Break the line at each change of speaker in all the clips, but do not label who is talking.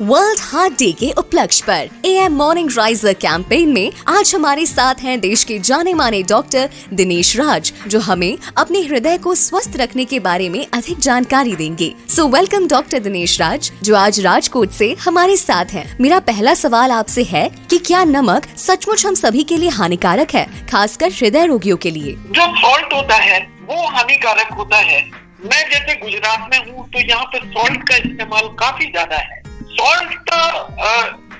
World heart day के उपलक्ष्य पर AM मॉर्निंग राइजर कैंपेन में आज हमारे साथ हैं देश के जाने माने डॉक्टर दिनेश राज, जो हमें अपने हृदय को स्वस्थ रखने के बारे में अधिक जानकारी देंगे। सो वेलकम डॉक्टर दिनेश राज, जो आज राजकोट से हमारे साथ हैं। मेरा पहला सवाल आपसे है कि क्या नमक सचमुच हम सभी के लिए हानिकारक है, खासकर हृदय रोगियों के लिए?
जो सॉल्ट होता है वो हानिकारक होता है। मैं जैसे गुजरात में हूँ तो यहाँ पे सॉल्ट का इस्तेमाल काफी ज्यादा है। सॉल्ट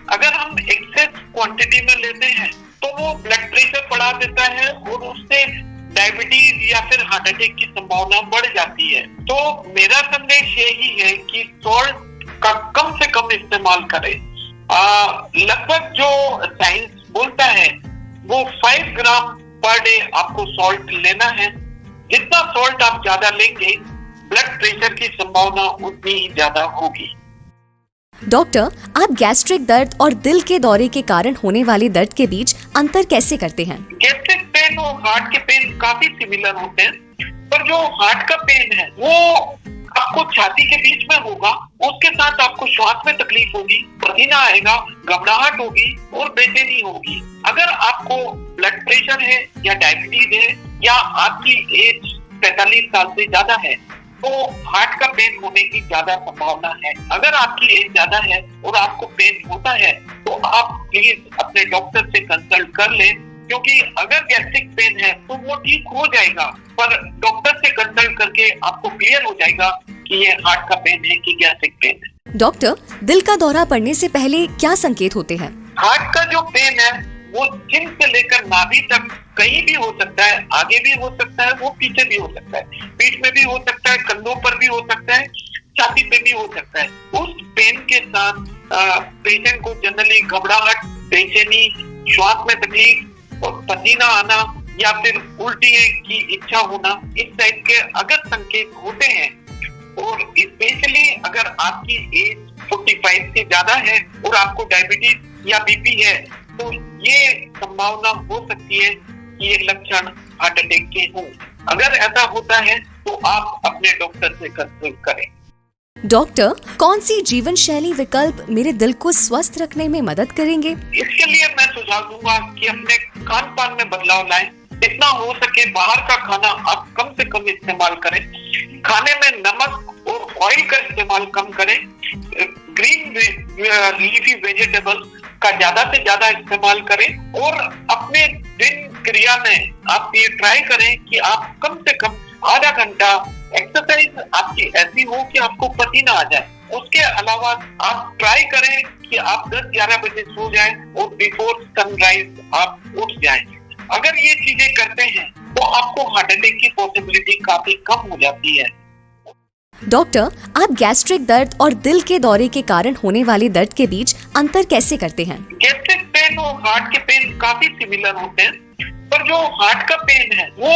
अगर हम एक्सेस क्वांटिटी में लेते हैं तो वो ब्लड प्रेशर बढ़ा देता है और उससे डायबिटीज या फिर हार्ट अटैक की संभावना बढ़ जाती है। तो मेरा संदेश यही है कि सॉल्ट का कम से कम इस्तेमाल करें। लगभग जो साइंस बोलता है वो 5 ग्राम पर डे आपको सॉल्ट लेना है। जितना सॉल्ट आप ज्यादा लेंगे ब्लड प्रेशर की संभावना उतनी ही ज्यादा होगी।
डॉक्टर, आप गैस्ट्रिक दर्द और दिल के दौरे के कारण होने वाले दर्द के बीच अंतर कैसे करते हैं?
गैस्ट्रिक पेन और हार्ट के पेन काफी सिमिलर होते हैं, पर जो हार्ट का पेन है वो आपको छाती के बीच में होगा, उसके साथ आपको श्वास में तकलीफ होगी, पसीना आएगा, घबराहट होगी और बेचैनी होगी। अगर आपको ब्लड प्रेशर है या डायबिटीज है या आपकी एज 45 साल से ज्यादा है तो हार्ट का पेन होने की ज्यादा संभावना है। अगर आपकी एज ज्यादा है और आपको पेन होता है तो आप प्लीज अपने डॉक्टर से कंसल्ट कर लें, क्योंकि अगर गैस्ट्रिक पेन है तो वो ठीक हो जाएगा, पर डॉक्टर से कंसल्ट करके आपको क्लियर हो जाएगा कि ये हार्ट का पेन है कि गैस्ट्रिक पेन है।
डॉक्टर, दिल का दौरा पड़ने से पहले क्या संकेत होते हैं?
हार्ट का जो पेन है वो चिन से लेकर नाभि तक कहीं भी हो सकता है, आगे भी हो सकता है, वो पीछे भी हो सकता है, पीठ में भी हो सकता है, कंधों पर भी हो सकता है, छाती पे भी हो सकता है। उस पेन के साथ पेशेंट को जनरली घबराहट, बेचैनी, श्वास में तकलीफ और पसीना आना या फिर उल्टी की इच्छा होना, इस टाइप के अगर संकेत होते हैं और स्पेशली अगर आपकी एज 45 से ज्यादा है और आपको डायबिटीज या बीपी है तो ये संभावना हो सकती है कि ये लक्षण हार्ट अटैक के हों। अगर ऐसा होता है तो आप अपने डॉक्टर से कंसल्ट करें।
डॉक्टर, कौन सी जीवन शैली विकल्प मेरे दिल को स्वस्थ रखने में मदद करेंगे?
इसके लिए मैं सुझाव दूंगा कि अपने खान पान में बदलाव लाएं। जितना हो सके बाहर का खाना आप कम से कम इस्तेमाल करें। खाने में नमक और ऑयल का इस्तेमाल कम करें। ग्रीन लीफी वेजिटेबल का ज्यादा से ज्यादा इस्तेमाल करें और अपने दिनचर्या में आप ये ट्राई करें कि आप कम से कम आधा घंटा एक्सरसाइज आपकी ऐसी हो कि आपको पसीना आ जाए। उसके अलावा आप ट्राई करें कि आप 10-11 बजे सो जाएं और बिफोर सनराइज आप उठ जाएं। अगर ये चीजें करते हैं तो आपको हार्ट अटैक की पॉसिबिलिटी काफी कम हो जाती है।
डॉक्टर, आप गैस्ट्रिक दर्द और दिल के दौरे के कारण होने वाले दर्द के बीच अंतर कैसे करते हैं?
गैस्ट्रिक पेन और हार्ट के पेन काफी सिमिलर होते हैं, पर जो हार्ट का पेन है वो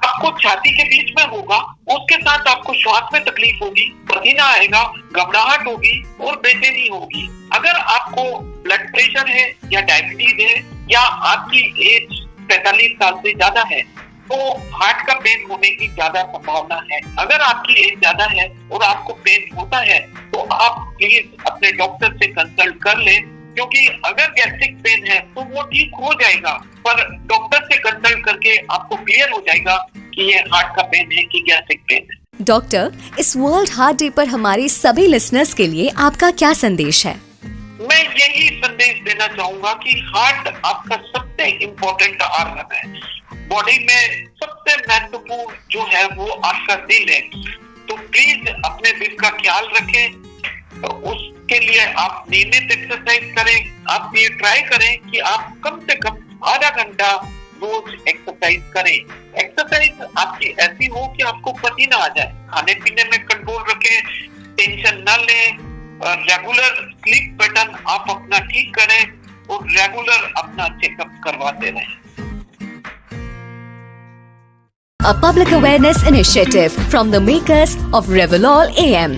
आपको छाती के बीच में होगा, उसके साथ आपको श्वास में तकलीफ होगी, पसीना आएगा, घबराहट होगी और बेचैनी होगी। अगर आपको ब्लड प्रेशर है या डायबिटीज है या आपकी एज 45 साल से ज्यादा है तो हार्ट का पेन होने की ज्यादा संभावना है। अगर आपकी एज ज्यादा है और आपको पेन होता है तो आप प्लीज अपने डॉक्टर से कंसल्ट कर लें, क्योंकि अगर गैस्ट्रिक पेन है तो वो ठीक हो जाएगा, पर डॉक्टर से कंसल्ट करके आपको क्लियर हो जाएगा कि ये हार्ट का पेन है कि गैस्ट्रिक पेन है।
डॉक्टर, इस वर्ल्ड हार्ट डे पर हमारे सभी लिसनर्स के लिए आपका क्या संदेश है?
मैं यही संदेश देना चाहूंगा कि हार्ट आपका सबसे इम्पोर्टेंट ऑर्गन है। बॉडी में सबसे महत्वपूर्ण जो है वो आपका दिल है, तो प्लीज अपने दिल का ख्याल रखें। तो उसके लिए आप नियमित एक्सरसाइज करें। आप ये ट्राई करें कि आप कम से कम आधा घंटा रोज एक्सरसाइज करें। एक्सरसाइज आपकी ऐसी हो कि आपको पसीना आ जाए। खाने पीने में कंट्रोल रखें, टेंशन न लें, रेगुलर स्लीप पैटर्न आप अपना ठीक करें और रेगुलर अपना चेकअप करवाते रहें।
A public awareness initiative from the makers of Revolol AM.